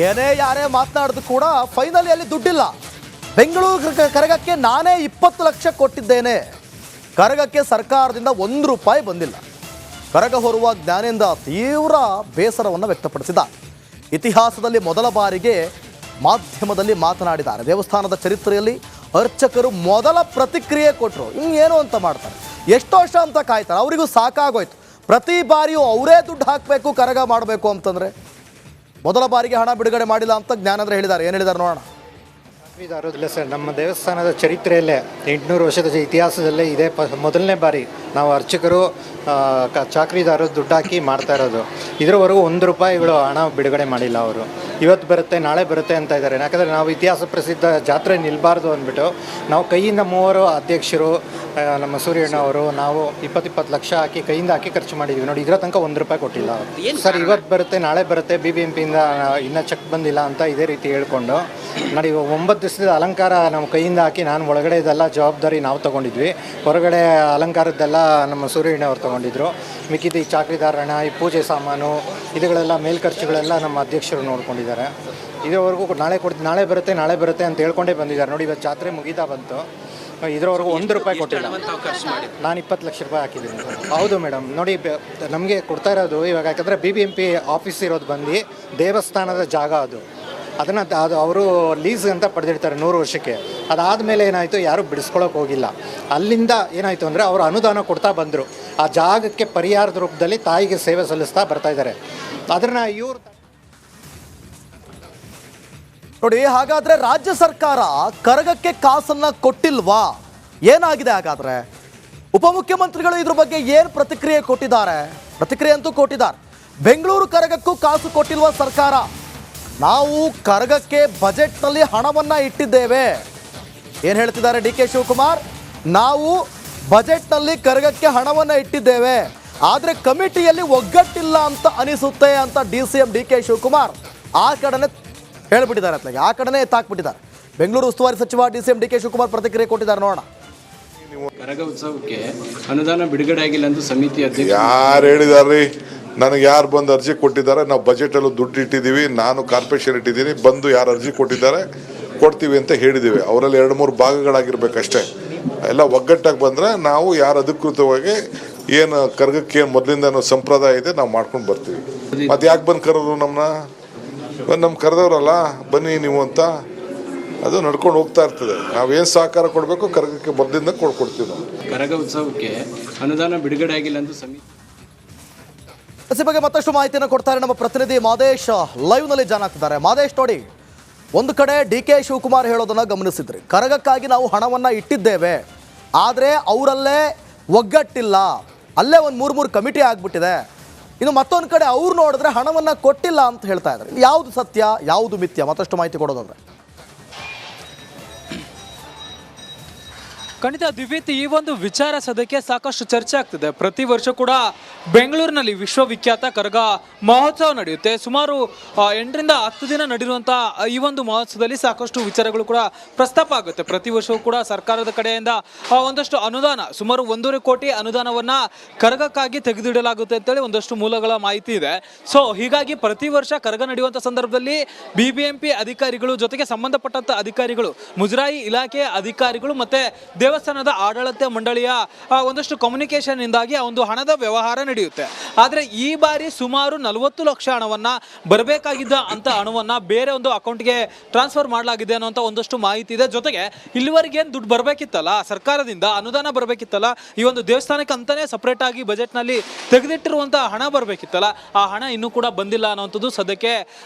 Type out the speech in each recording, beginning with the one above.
ಏನೇ ಯಾರೇ ಮಾತನಾಡಿದ್ರು ಕೂಡ ಫೈನಲಿ ಅಲ್ಲಿ ದುಡ್ಡಿಲ್ಲ. ಬೆಂಗಳೂರು ಕರಗಕ್ಕೆ ನಾನೇ 20 ಲಕ್ಷ ಕೊಟ್ಟಿದ್ದೇನೆ. ಕರಗಕ್ಕೆ ಸರ್ಕಾರದಿಂದ 1 ರೂಪಾಯಿ ಬಂದಿಲ್ಲ. ಕರಗ ಹೊರುವ ಜ್ಞಾನೇಂದ್ರ ತೀವ್ರ ಬೇಸರವನ್ನು ವ್ಯಕ್ತಪಡಿಸಿದ. ಇತಿಹಾಸದಲ್ಲಿ ಮೊದಲ ಬಾರಿಗೆ ಮಾಧ್ಯಮದಲ್ಲಿ ಮಾತನಾಡಿದ್ದಾರೆ. ದೇವಸ್ಥಾನದ ಚರಿತ್ರೆಯಲ್ಲಿ ಅರ್ಚಕರು ಮೊದಲ ಪ್ರತಿಕ್ರಿಯೆ ಕೊಟ್ಟರು. ಇನ್ನೇನು ಅಂತ ಮಾಡ್ತಾರೆ, ಎಷ್ಟು ವರ್ಷ ಅಂತ ಕಾಯ್ತಾರೆ. ಅವರಿಗೂ ಸಾಕಾಗೋಯ್ತು. ಪ್ರತಿ ಬಾರಿಯೂ ಅವರೇ ದುಡ್ಡು ಹಾಕಬೇಕು, ಕರಗ ಮಾಡಬೇಕು ಅಂತಂದರೆ ಮೊದಲ ಬಾರಿಗೆ ಹಣ ಬಿಡುಗಡೆ ಮಾಡಿಲ್ಲ ಅಂತ ಜ್ಞಾನೇಂದ್ರ ಹೇಳಿದ್ದಾರೆ. ಏನು ಹೇಳಿದ್ದಾರೆ ನೋಡೋಣ. ಇಲ್ಲ ಸರ್, ನಮ್ಮ ದೇವಸ್ಥಾನದ ಚರಿತ್ರೆಯಲ್ಲೇ 800 ವರ್ಷದ ಇತಿಹಾಸದಲ್ಲೇ ಇದೇ ಮೊದಲನೇ ಬಾರಿ ನಾವು ಅರ್ಚಕರು ಚಾಕ್ರಿದಾರರು ದುಡ್ಡು ಹಾಕಿ ಮಾಡ್ತಾ ಇರೋದು. ಇದರವರೆಗೂ 1 ರೂಪಾಯಿಗಳು ಹಣ ಬಿಡುಗಡೆ ಮಾಡಿಲ್ಲ ಅವರು. ಇವತ್ತು ಬರುತ್ತೆ ನಾಳೆ ಬರುತ್ತೆ ಅಂತ ಇದ್ದಾರೆ. ಯಾಕಂದರೆ ನಾವು ಇತಿಹಾಸ ಪ್ರಸಿದ್ಧ ಜಾತ್ರೆ ನಿಲ್ಲಬಾರ್ದು ಅಂದ್ಬಿಟ್ಟು ನಾವು ಕೈಯಿಂದ 3 ಅಧ್ಯಕ್ಷರು, ನಮ್ಮ ಸೂರ್ಯಣ್ಣ ಅವರು, ನಾವು 20 ಲಕ್ಷ ಹಾಕಿ ಕೈಯಿಂದ ಹಾಕಿ ಖರ್ಚು ಮಾಡಿದ್ವಿ ನೋಡಿ. ಇದರ ತನಕ 1 ರೂಪಾಯಿ ಕೊಟ್ಟಿಲ್ಲ ಅವರು. ಸರ್ ಇವತ್ತು ಬರುತ್ತೆ ನಾಳೆ ಬರುತ್ತೆ, BBMPಯಿಂದ ಇನ್ನೂ ಚೆಕ್ ಬಂದಿಲ್ಲ ಅಂತ ಇದೇ ರೀತಿ ಹೇಳ್ಕೊಂಡು ನೋಡಿ. 9 ದಿವಸದ ಅಲಂಕಾರ ನಮ್ಮ ಕೈಯಿಂದ ಹಾಕಿ ನಾನು ಒಳಗಡೆ ಇದೆಲ್ಲ ಜವಾಬ್ದಾರಿ ನಾವು ತೊಗೊಂಡಿದ್ವಿ. ಹೊರಗಡೆ ಅಲಂಕಾರದ್ದೆಲ್ಲ ನಮ್ಮ ಸೂರ್ಯಣ್ಣ ಅವ್ರು ತೊಗೊಂಡಿದ್ರು. ಮಿಕ್ಕಿದ ಈ ಚಾಕ್ರಿದಾರಣ, ಈ ಪೂಜೆ ಸಾಮಾನು, ಇದುಗಳೆಲ್ಲ ಮೇಲ್ಖರ್ಚುಗಳೆಲ್ಲ ನಮ್ಮ ಅಧ್ಯಕ್ಷರು ನೋಡ್ಕೊಂಡಿದ್ದಾರೆ. ಇದುವರೆಗೂ ನಾಳೆ ಬರುತ್ತೆ ಅಂತ ಹೇಳ್ಕೊಂಡೇ ಬಂದಿದ್ದಾರೆ ನೋಡಿ. ಇವತ್ತು ಜಾತ್ರೆ ಮುಗೀತಾ ಬಂತು, ಇದರವರೆಗೂ 1 ರೂಪಾಯಿ ಕೊಟ್ಟಿಲ್ಲ. ನಾನು 20 ಲಕ್ಷ ರೂಪಾಯಿ ಹಾಕಿದ್ದೀನಿ. ಹೌದು ಮೇಡಮ್, ನೋಡಿ ನಮಗೆ ಕೊಡ್ತಾ ಇರೋದು ಇವಾಗ, ಯಾಕಂದರೆ BBMP ಆಫೀಸ್ ಇರೋದು ಬಂದು ದೇವಸ್ಥಾನದ ಜಾಗ ಅದು ಅವರು ಲೀಸ್ ಅಂತ ಪಡೆದಿರ್ತಾರೆ 100 ವರ್ಷಕ್ಕೆ. ಅದಾದಮೇಲೆ ಏನಾಯಿತು, ಯಾರೂ ಬಿಡಿಸ್ಕೊಳ್ಳೋಕೆ ಹೋಗಿಲ್ಲ. ಅಲ್ಲಿಂದ ಏನಾಯಿತು ಅಂದರೆ ಅವರು ಅನುದಾನ ಕೊಡ್ತಾ ಬಂದರು. ಆ ಜಾಗಕ್ಕೆ ಪರಿಹಾರದ ರೂಪದಲ್ಲಿ ತಾಯಿಗೆ ಸೇವೆ ಸಲ್ಲಿಸ್ತಾ ಬರ್ತಾ ಇದ್ದಾರೆ. ಅದನ್ನು ಇವರು ನೋಡಿ. ಹಾಗಾದರೆ ರಾಜ್ಯ ಸರ್ಕಾರ ಕರಗಕ್ಕೆ ಕಾಸನ್ನು ಕೊಟ್ಟಿಲ್ವಾ? ಏನಾಗಿದೆ ಹಾಗಾದರೆ? ಉಪಮುಖ್ಯಮಂತ್ರಿಗಳು ಇದ್ರ ಬಗ್ಗೆ ಏನು ಪ್ರತಿಕ್ರಿಯೆ ಕೊಟ್ಟಿದ್ದಾರೆ? ಪ್ರತಿಕ್ರಿಯೆ ಅಂತೂ ಕೊಟ್ಟಿದ್ದಾರೆ. ಬೆಂಗಳೂರು ಕರಗಕ್ಕೂ ಕಾಸು ಕೊಟ್ಟಿಲ್ವಾ ಸರ್ಕಾರ? ನಾವು ಕರಗಕ್ಕೆ ಬಜೆಟ್ನಲ್ಲಿ ಹಣವನ್ನು ಇಟ್ಟಿದ್ದೇವೆ. ಏನು ಹೇಳ್ತಿದ್ದಾರೆ DK ಶಿವಕುಮಾರ್? ನಾವು ಬಜೆಟ್ನಲ್ಲಿ ಕರಗಕ್ಕೆ ಹಣವನ್ನು ಇಟ್ಟಿದ್ದೇವೆ, ಆದರೆ ಕಮಿಟಿಯಲ್ಲಿ ಒಗ್ಗಟ್ಟಿಲ್ಲ ಅಂತ ಅನಿಸುತ್ತೆ ಅಂತ DCM DK ಶಿವಕುಮಾರ್ ಆ ಕಡೆನೇ ಹೇಳ್ಬಿಟ್ಟಿದ್ದಾರೆ. ಅತ್ಲಾಗೆ ಆ ಕಡೆನೇ ಎತ್ತಾಕ್ಬಿಟ್ಟಿದ್ದಾರೆ. ಬೆಂಗಳೂರು ಉಸ್ತುವಾರಿ ಸಚಿವ DCM DK ಶಿವಕುಮಾರ್ ಪ್ರತಿಕ್ರಿಯೆ ಕೊಟ್ಟಿದ್ದಾರೆ ನೋಡೋಣ. ಕರಗ ಉತ್ಸವಕ್ಕೆ ಅನುದಾನ ಬಿಡುಗಡೆ ಆಗಿಲ್ಲ ಅಂತ ಸಮಿತಿ ಅಧ್ಯಕ್ಷ ಯಾರು ಹೇಳಿದಾರ್ರಿ? ನನಗೆ ಯಾರು ಬಂದು ಅರ್ಜಿ ಕೊಟ್ಟಿದ್ದಾರೆ, ನಾವು ಬಜೆಟಲ್ಲೂ ದುಡ್ಡು ಇಟ್ಟಿದ್ದೀವಿ, ನಾನು ಕಾರ್ಪೊರೇಷನ್ ಇಟ್ಟಿದ್ದೀನಿ, ಬಂದು ಯಾರು ಅರ್ಜಿ ಕೊಟ್ಟಿದ್ದಾರೆ ಕೊಡ್ತೀವಿ ಅಂತ ಹೇಳಿದ್ದೀವಿ. ಅವರಲ್ಲಿ 2-3 ಭಾಗಗಳಾಗಿರ್ಬೇಕಷ್ಟೇ. ಎಲ್ಲ ಒಗ್ಗಟ್ಟಾಗಿ ಬಂದರೆ ನಾವು ಯಾರು ಅಧಿಕೃತವಾಗಿ ಏನು ಕರಗಕ್ಕೆ ಮೊದಲಿಂದ ಸಂಪ್ರದಾಯ ಇದೆ ನಾವು ಮಾಡ್ಕೊಂಡು ಬರ್ತೀವಿ. ಮತ್ತೆ ಯಾಕೆ ಬಂದು ಕರೆದ್ರು ನಮ್ಮ ಕರೆದವ್ರಲ್ಲ ಬನ್ನಿ ನೀವು ಅಂತ, ಅದು ನಡ್ಕೊಂಡು ಹೋಗ್ತಾ ಇರ್ತದೆ. ನಾವೇನು ಸಹಕಾರ ಕೊಡಬೇಕು ಕರಗಕ್ಕೆ ಮೊದಲಿಂದ ಕೊಡ್ತೀವಿ ನಾವು. ಕರಗ ಉತ್ಸವಕ್ಕೆ ಅನುದಾನ ಬಿಡುಗಡೆ ಆಗಿಲ್ಲ ಅಂತ ಸಮಿತಿ ಈ ಬಗ್ಗೆ ಮತ್ತಷ್ಟು ಮಾಹಿತಿಯನ್ನು ಕೊಡ್ತಾರೆ ನಮ್ಮ ಪ್ರತಿನಿಧಿ ಮಾದೇಶ್. ಲೈವ್ನಲ್ಲಿ ಜಾಯ್ನ್ ಆಗ್ತಿದ್ದಾರೆ. ಮಾದೇಶ್, ನೋಡಿ, ಒಂದು ಕಡೆ DK ಶಿವಕುಮಾರ್ ಹೇಳೋದನ್ನು ಗಮನಿಸಿದ್ರಿ. ಕರಗಕ್ಕಾಗಿ ನಾವು ಹಣವನ್ನು ಇಟ್ಟಿದ್ದೇವೆ, ಆದರೆ ಅವರಲ್ಲೇ ಒಗ್ಗಟ್ಟಿಲ್ಲ, ಅಲ್ಲೇ ಒಂದು 3 ಕಮಿಟಿ ಆಗಿಬಿಟ್ಟಿದೆ. ಇನ್ನು ಮತ್ತೊಂದು ಕಡೆ ಅವ್ರು ನೋಡಿದ್ರೆ ಹಣವನ್ನು ಕೊಟ್ಟಿಲ್ಲ ಅಂತ ಹೇಳ್ತಾ ಇದ್ದಾರೆ. ಯಾವುದು ಸತ್ಯ, ಯಾವುದು ಮಿಥ್ಯ? ಮತ್ತಷ್ಟು ಮಾಹಿತಿ ಕೊಡೋದಾದ್ರೆ. ಖಂಡಿತ ದಿವ್ಯತ್, ಈ ಒಂದು ವಿಚಾರ ಸದ್ಯಕ್ಕೆ ಸಾಕಷ್ಟು ಚರ್ಚೆ ಆಗ್ತಿದೆ. ಪ್ರತಿ ವರ್ಷ ಕೂಡ ಬೆಂಗಳೂರಿನಲ್ಲಿ ವಿಶ್ವವಿಖ್ಯಾತ ಕರಗ ಮಹೋತ್ಸವ ನಡೆಯುತ್ತೆ. ಸುಮಾರು 8ರಿಂದ 10 ದಿನ ನಡೆಯುವಂಥ ಈ ಒಂದು ಮಹೋತ್ಸವದಲ್ಲಿ ಸಾಕಷ್ಟು ವಿಚಾರಗಳು ಕೂಡ ಪ್ರಸ್ತಾಪ ಆಗುತ್ತೆ. ಪ್ರತಿ ವರ್ಷವೂ ಕೂಡ ಸರ್ಕಾರದ ಕಡೆಯಿಂದ ಒಂದಷ್ಟು ಅನುದಾನ, ಸುಮಾರು 1.5 ಕೋಟಿ ಅನುದಾನವನ್ನು ಕರಗಕ್ಕಾಗಿ ತೆಗೆದಿಡಲಾಗುತ್ತೆ ಅಂತೇಳಿ ಒಂದಷ್ಟು ಮೂಲಗಳ ಮಾಹಿತಿ ಇದೆ. ಸೊ ಹೀಗಾಗಿ ಪ್ರತಿ ವರ್ಷ ಕರಗ ನಡೆಯುವಂಥ ಸಂದರ್ಭದಲ್ಲಿ BBMP ಅಧಿಕಾರಿಗಳು ಜೊತೆಗೆ ಸಂಬಂಧಪಟ್ಟಂಥ ಅಧಿಕಾರಿಗಳು, ಮುಜರಾಯಿ ಇಲಾಖೆ ಅಧಿಕಾರಿಗಳು ಮತ್ತು ದೇವಸ್ಥಾನದ ಆಡಳಿತ ಮಂಡಳಿಯ ಒಂದಷ್ಟು ಕಮ್ಯುನಿಕೇಷನ್ ಇಂದಾಗಿ ಒಂದು ಹಣದ ವ್ಯವಹಾರ ನಡೆಯುತ್ತೆ. ಆದರೆ ಈ ಬಾರಿ ಸುಮಾರು 40 ಲಕ್ಷ ಹಣವನ್ನು ಬರಬೇಕಾಗಿದ್ದ ಅಂತ ಹಣವನ್ನು ಬೇರೆ ಒಂದು ಅಕೌಂಟ್ಗೆ ಟ್ರಾನ್ಸ್ಫರ್ ಮಾಡಲಾಗಿದೆ ಅನ್ನೋಂಥ ಒಂದಷ್ಟು ಮಾಹಿತಿ ಇದೆ. ಜೊತೆಗೆ ಇಲ್ಲಿವರೆಗೆ ಏನು ದುಡ್ಡು ಬರಬೇಕಿತ್ತಲ್ಲ, ಸರ್ಕಾರದಿಂದ ಅನುದಾನ ಬರಬೇಕಿತ್ತಲ್ಲ, ಈ ಒಂದು ದೇವಸ್ಥಾನಕ್ಕೆ ಅಂತಾನೆ ಸಪ್ರೇಟ್ ಆಗಿ ಬಜೆಟ್ನಲ್ಲಿ ತೆಗೆದಿಟ್ಟಿರುವಂಥ ಹಣ ಬರಬೇಕಿತ್ತಲ್ಲ, ಆ ಹಣ ಇನ್ನೂ ಕೂಡ ಬಂದಿಲ್ಲ ಅನ್ನೋಂಥದ್ದು ಸದ್ಯಕ್ಕೆ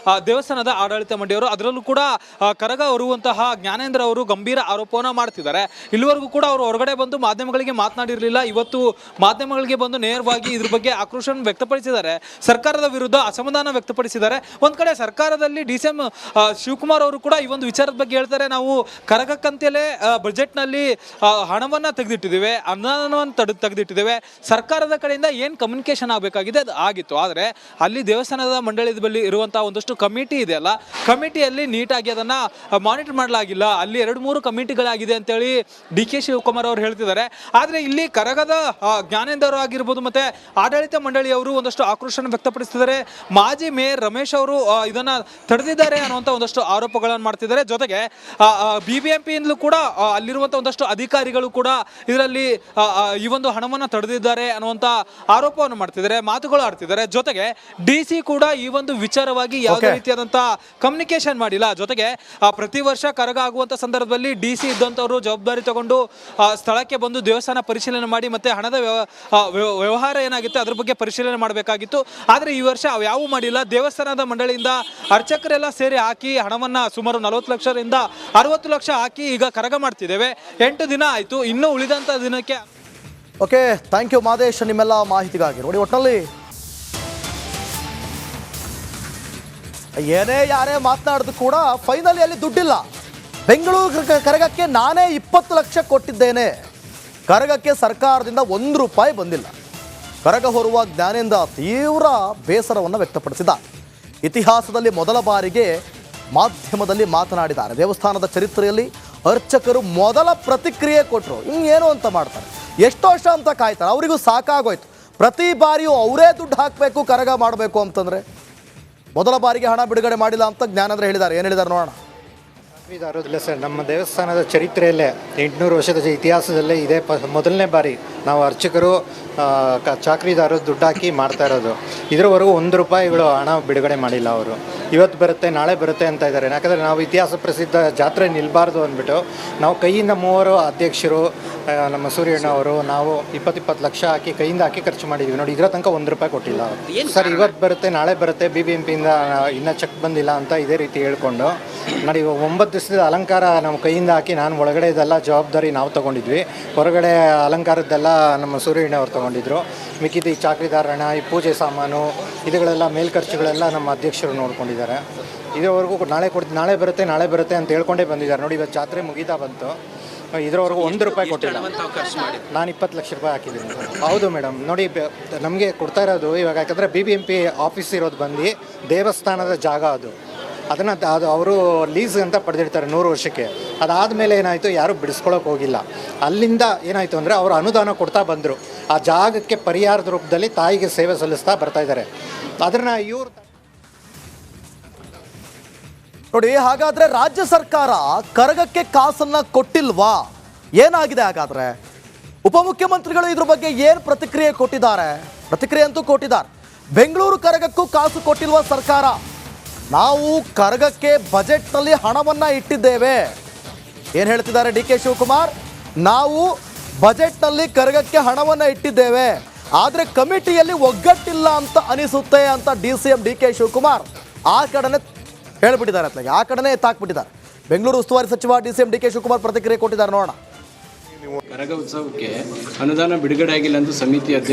ದೇವಸ್ಥಾನದ ಆಡಳಿತ ಮಂಡಳಿಯವರು, ಅದರಲ್ಲೂ ಕೂಡ ಕರಗ ಹೊರುವಂತಹ ಜ್ಞಾನೇಂದ್ರ ಅವರು ಗಂಭೀರ ಆರೋಪವನ್ನು ಮಾಡ್ತಿದ್ದಾರೆ. ಇಲ್ಲಿವರೆಗೂ ಕೂಡ ಅವರು ಹೊರಗಡೆ ಬಂದು ಮಾಧ್ಯಮಗಳಿಗೆ ಮಾತನಾಡಿರಲಿಲ್ಲ. ಇವತ್ತು ಮಾಧ್ಯಮಗಳಿಗೆ ಬಂದು ನೇರವಾಗಿ ಇದ್ರ ಬಗ್ಗೆ ಆಕ್ರೋಶ ವ್ಯಕ್ತಪಡಿಸಿದ್ದಾರೆ. ಸರ್ಕಾರದ ವಿರುದ್ಧ ಅಸಮಾಧಾನ ವ್ಯಕ್ತಪಡಿಸಿದ್ದಾರೆ. ಒಂದ್ ಕಡೆ ಸರ್ಕಾರದಲ್ಲಿ DCM ಶಿವಕುಮಾರ್ ಅವರು ಕೂಡ ಈ ಒಂದು ವಿಚಾರದ ಬಗ್ಗೆ ಹೇಳ್ತಾರೆ, ನಾವು ಕರಗಕ್ಕಂತಲೇ ಬಜೆಟ್ ನಲ್ಲಿ ಹಣವನ್ನ ತೆಗೆದಿಟ್ಟಿದ್ದೇವೆ, ಅನುದಾನವನ್ನು ತೆಗೆದಿಟ್ಟಿದ್ದೇವೆ. ಸರ್ಕಾರದ ಕಡೆಯಿಂದ ಏನ್ ಕಮ್ಯುನಿಕೇಶನ್ ಆಗಬೇಕಾಗಿದೆ ಅದು ಆಗಿತ್ತು. ಆದ್ರೆ ಅಲ್ಲಿ ದೇವಸ್ಥಾನದ ಮಂಡಳಿಯ ಬಳಿ ಇರುವಂತಹ ಒಂದಷ್ಟು ಕಮಿಟಿ ಇದೆಯಲ್ಲ, ಕಮಿಟಿಯಲ್ಲಿ ನೀಟಾಗಿ ಅದನ್ನ ಮಾನಿಟರ್ ಮಾಡಲಾಗಿಲ್ಲ. ಅಲ್ಲಿ 2-3 ಕಮಿಟಿಗಳಾಗಿದೆ ಅಂತೇಳಿ DK ಶಿವಕುಮಾರ್ ಅವರು ಹೇಳ್ತಿದ್ದಾರೆ. ಆದರೆ ಇಲ್ಲಿ ಕರಗದ ಜ್ಞಾನೇಂದ್ರ ಆಗಿರ್ಬೋದು ಮತ್ತೆ ಆಡಳಿತ ಮಂಡಳಿಯವರು ಒಂದಷ್ಟು ಆಕ್ರೋಶನ ವ್ಯಕ್ತಪಡಿಸ್ತಿದ್ದಾರೆ. ಮಾಜಿ ಮೇಯರ್ ರಮೇಶ್ ಅವರು ಇದನ್ನ ತಡೆದಿದ್ದಾರೆ ಅನ್ನುವಂಥ ಒಂದಷ್ಟು ಆರೋಪಗಳನ್ನು ಮಾಡ್ತಿದ್ದಾರೆ. ಜೊತೆಗೆ BBMPಯಿಂದಲೂ ಕೂಡ ಅಲ್ಲಿರುವಂಥ ಒಂದಷ್ಟು ಅಧಿಕಾರಿಗಳು ಕೂಡ ಇದರಲ್ಲಿ ಈ ಒಂದು ಹಣವನ್ನು ತಡೆದಿದ್ದಾರೆ ಅನ್ನುವಂಥ ಆರೋಪವನ್ನು ಮಾಡ್ತಿದ್ದಾರೆ, ಮಾತುಗಳು ಆಡ್ತಿದ್ದಾರೆ. ಜೊತೆಗೆ DC ಕೂಡ ಈ ಒಂದು ವಿಚಾರವಾಗಿ ಯಾವುದೇ ರೀತಿಯಾದಂತಹ ಕಮ್ಯುನಿಕೇಶನ್ ಮಾಡಿಲ್ಲ. ಜೊತೆಗೆ ಪ್ರತಿ ವರ್ಷ ಕರಗ ಆಗುವಂತ ಸಂದರ್ಭದಲ್ಲಿ DC ಇದ್ದಂಥವರು ಜವಾಬ್ದಾರಿ ತಗೊಂಡು ಸ್ಥಳಕ್ಕೆ ಬಂದು ದೇವಸ್ಥಾನ ಪರಿಶೀಲನೆ ಮಾಡಿ ಮತ್ತೆ ಹಣದ ವ್ಯವಹಾರ ಏನಾಗಿತ್ತು ಅದ್ರ ಬಗ್ಗೆ ಪರಿಶೀಲನೆ ಮಾಡಬೇಕಾಗಿತ್ತು. ಆದರೆ ಈ ವರ್ಷ ಯಾವ ಮಾಡಿಲ್ಲ. ದೇವಸ್ಥಾನದ ಮಂಡಳಿಯಿಂದ ಅರ್ಚಕರೆಲ್ಲ ಸೇರಿ ಹಾಕಿ ಹಣವನ್ನ ಸುಮಾರು 40 ಲಕ್ಷದಿಂದ 60 ಲಕ್ಷ ಹಾಕಿ ಈಗ ಕರಗ ಮಾಡ್ತಿದ್ದೇವೆ. 8 ದಿನ ಆಯ್ತು. ಇನ್ನು ಉಳಿದಂತ ದಿನಕ್ಕೆ ಓಕೆ, ಥ್ಯಾಂಕ್ ಯು ಮಾದೇಶ್ ನಿಮ್ಮೆಲ್ಲ ಮಾಹಿತಿಗಾಗಿ. ನೋಡಿ, ಒಟ್ಟಿನಲ್ಲಿ ಏನೇ ಯಾರೇ ಮಾತನಾಡಿದ್ರು ಕೂಡ ಫೈನಲಿ ಅಲ್ಲಿ ದುಡ್ಡಿಲ್ಲ. ಬೆಂಗಳೂರು ಕರಗಕ್ಕೆ ನಾನೇ 20 ಲಕ್ಷ ಕೊಟ್ಟಿದ್ದೇನೆ, ಕರಗಕ್ಕೆ ಸರ್ಕಾರದಿಂದ 1 ರೂಪಾಯಿ ಬಂದಿಲ್ಲ. ಕರಗ ಹೊರುವ ಜ್ಞಾನೇಂದ್ರ ತೀವ್ರ ಬೇಸರವನ್ನು ವ್ಯಕ್ತಪಡಿಸಿದ. ಇತಿಹಾಸದಲ್ಲಿ ಮೊದಲ ಬಾರಿಗೆ ಮಾಧ್ಯಮದಲ್ಲಿ ಮಾತನಾಡಿದ್ದಾರೆ. ದೇವಸ್ಥಾನದ ಚರಿತ್ರೆಯಲ್ಲಿ ಅರ್ಚಕರು ಮೊದಲ ಪ್ರತಿಕ್ರಿಯೆ ಕೊಟ್ಟರು. ಇನ್ನೇನು ಅಂತ ಮಾಡ್ತಾರೆ, ಎಷ್ಟು ವರ್ಷ ಅಂತ ಕಾಯ್ತಾರೆ, ಅವರಿಗೂ ಸಾಕಾಗೋಯ್ತು. ಪ್ರತಿ ಬಾರಿಯೂ ಅವರೇ ದುಡ್ಡು ಹಾಕಬೇಕು, ಕರಗ ಮಾಡಬೇಕು ಅಂತಂದರೆ ಮೊದಲ ಬಾರಿಗೆ ಹಣ ಬಿಡುಗಡೆ ಮಾಡಿಲ್ಲ ಅಂತ ಜ್ಞಾನೇಂದ್ರ ಹೇಳಿದ್ದಾರೆ. ಏನು ಹೇಳಿದ್ದಾರೆ ನೋಡೋಣ. ಇದಾರೋದಿಲ್ಲ ಸರ್, ನಮ್ಮ ದೇವಸ್ಥಾನದ ಚರಿತ್ರೆಯಲ್ಲೇ 800 ವರ್ಷದ ಇತಿಹಾಸದಲ್ಲೇ ಇದೇ ಮೊದಲನೇ ಬಾರಿ ನಾವು ಅರ್ಚಕರು ಚಾಕ್ರಿದಾರರು ದುಡ್ಡು ಹಾಕಿ ಮಾಡ್ತಾ ಇರೋದು. ಇದರವರೆಗೂ 1 ರೂಪಾಯಿಗಳು ಹಣ ಬಿಡುಗಡೆ ಮಾಡಿಲ್ಲ ಅವರು. ಇವತ್ತು ಬರುತ್ತೆ ನಾಳೆ ಬರುತ್ತೆ ಅಂತ ಇದ್ದಾರೆ. ಯಾಕಂದರೆ ನಾವು ಇತಿಹಾಸ ಪ್ರಸಿದ್ಧ ಜಾತ್ರೆ ನಿಲ್ಲಬಾರ್ದು ಅಂದ್ಬಿಟ್ಟು ನಾವು ಕೈಯಿಂದ 3 ಅಧ್ಯಕ್ಷರು, ನಮ್ಮ ಸೂರ್ಯಣ್ಣ ಅವರು, ನಾವು 20 ಲಕ್ಷ ಹಾಕಿ ಕೈಯಿಂದ ಹಾಕಿ ಖರ್ಚು ಮಾಡಿದ್ವಿ. ನೋಡಿ, ಇದರ ತನಕ 1 ರೂಪಾಯಿ ಕೊಟ್ಟಿಲ್ಲ ಅವರು. ಸರ್, ಇವತ್ತು ಬರುತ್ತೆ ನಾಳೆ ಬರುತ್ತೆ, BBMPಯಿಂದ ಇನ್ನೂ ಚೆಕ್ ಬಂದಿಲ್ಲ ಅಂತ ಇದೇ ರೀತಿ ಹೇಳ್ಕೊಂಡು ನೋಡಿ 9 ದಿವಸದ ಅಲಂಕಾರ ನಮ್ಮ ಕೈಯಿಂದ ಹಾಕಿ ನಾನು ಒಳಗಡೆ ಇದೆಲ್ಲ ಜವಾಬ್ದಾರಿ ನಾವು ತೊಗೊಂಡಿದ್ವಿ. ಹೊರಗಡೆ ಅಲಂಕಾರದ್ದೆಲ್ಲ ನಮ್ಮ ಸೂರ್ಯಣ್ಣ ಅವ್ರು ತೊಗೊಂಡಿದ್ರು. ಮಿಕ್ಕಿದ ಈ ಚಾಕ್ರಿದಾರ ಹಣ, ಈ ಪೂಜೆ ಸಾಮಾನು ಇದುಗಳೆಲ್ಲ ಮೇಲ್ಖರ್ಚುಗಳೆಲ್ಲ ನಮ್ಮ ಅಧ್ಯಕ್ಷರು ನೋಡ್ಕೊಂಡಿದ್ದಾರೆ. ಇದುವರೆಗೂ ನಾಳೆ ಬರುತ್ತೆ ಅಂತ ಹೇಳ್ಕೊಂಡೇ ಬಂದಿದ್ದಾರೆ. ನೋಡಿ, ಇವತ್ತು ಜಾತ್ರೆ ಮುಗೀತಾ ಬಂತು, ಇದರವರೆಗೂ 1 ರೂಪಾಯಿ ಕೊಟ್ಟಿಲ್ಲ. ನಾನು 20 ಲಕ್ಷ ರೂಪಾಯಿ ಹಾಕಿದ್ದೀನಿ. ಹೌದು ಮೇಡಮ್, ನೋಡಿ ನಮಗೆ ಕೊಡ್ತಾ ಇರೋದು ಇವಾಗ, ಯಾಕಂದರೆ BBMP ಆಫೀಸ್ ಇರೋದು ಬಂದು ದೇವಸ್ಥಾನದ ಜಾಗ ಅದು ಅವರು ಲೀಸ್ ಅಂತ ಪಡೆದಿರ್ತಾರೆ 100 ವರ್ಷಕ್ಕೆ. ಅದಾದಮೇಲೆ ಏನಾಯಿತು, ಯಾರೂ ಬಿಡಿಸ್ಕೊಳ್ಳೋಕೆ ಹೋಗಿಲ್ಲ. ಅಲ್ಲಿಂದ ಏನಾಯಿತು ಅಂದರೆ ಅವರು ಅನುದಾನ ಕೊಡ್ತಾ ಬಂದರು. ಆ ಜಾಗಕ್ಕೆ ಪರಿಹಾರದ ರೂಪದಲ್ಲಿ ತಾಯಿಗೆ ಸೇವೆ ಸಲ್ಲಿಸ್ತಾ ಬರ್ತಾ ಇದ್ದಾರೆ. ಅದನ್ನು ಇವರು ನೋಡಿ, ಹಾಗಾದ್ರೆ ರಾಜ್ಯ ಸರ್ಕಾರ ಕರಗಕ್ಕೆ ಕಾಸನ್ನ ಕೊಟ್ಟಿಲ್ವಾ? ಏನಾಗಿದೆ ಹಾಗಾದ್ರೆ? ಉಪಮುಖ್ಯಮಂತ್ರಿಗಳು ಇದ್ರ ಬಗ್ಗೆ ಏನು ಪ್ರತಿಕ್ರಿಯೆ ಕೊಟ್ಟಿದ್ದಾರೆ? ಪ್ರತಿಕ್ರಿಯೆ ಅಂತೂ ಕೊಟ್ಟಿದ್ದಾರೆ. ಬೆಂಗಳೂರು ಕರಗಕ್ಕೂ ಕಾಸು ಕೊಟ್ಟಿಲ್ವಾ ಸರ್ಕಾರ? ನಾವು ಕರಗಕ್ಕೆ ಬಜೆಟ್ನಲ್ಲಿ ಹಣವನ್ನು ಇಟ್ಟಿದ್ದೇವೆ. ಏನು ಹೇಳ್ತಿದ್ದಾರೆ DK ಶಿವಕುಮಾರ್? ನಾವು ಬಜೆಟ್ನಲ್ಲಿ ಕರಗಕ್ಕೆ ಹಣವನ್ನು ಇಟ್ಟಿದ್ದೇವೆ, ಆದರೆ ಕಮಿಟಿಯಲ್ಲಿ ಒಗ್ಗಟ್ಟಿಲ್ಲ ಅಂತ ಅನಿಸುತ್ತೆ ಅಂತ DCM DK ಶಿವಕುಮಾರ್ ಆ ಕಡೆನೇ ಹೇಳ್ಬಿಟ್ಟಿದ್ದಾರೆ. ಅತ್ಲಾಗೆ ಆ ಕಡೆನೇ ಎತ್ತಾಕ್ಬಿಟ್ಟಿದ್ದಾರೆ. ಬೆಂಗಳೂರು ಉಸ್ತುವಾರಿ ಸಚಿವ DCM DK ಶಿವಕುಮಾರ್ ಪ್ರತಿಕ್ರಿಯೆ ಕೊಟ್ಟಿದ್ದಾರೆ. ನೋಡೋಣ. ಕರಗ ಉತ್ಸವಕ್ಕೆ ಅನುದಾನ ಬಿಡುಗಡೆ ಆಗಿಲ್ಲ ಅಂತ ಸಮಿತಿ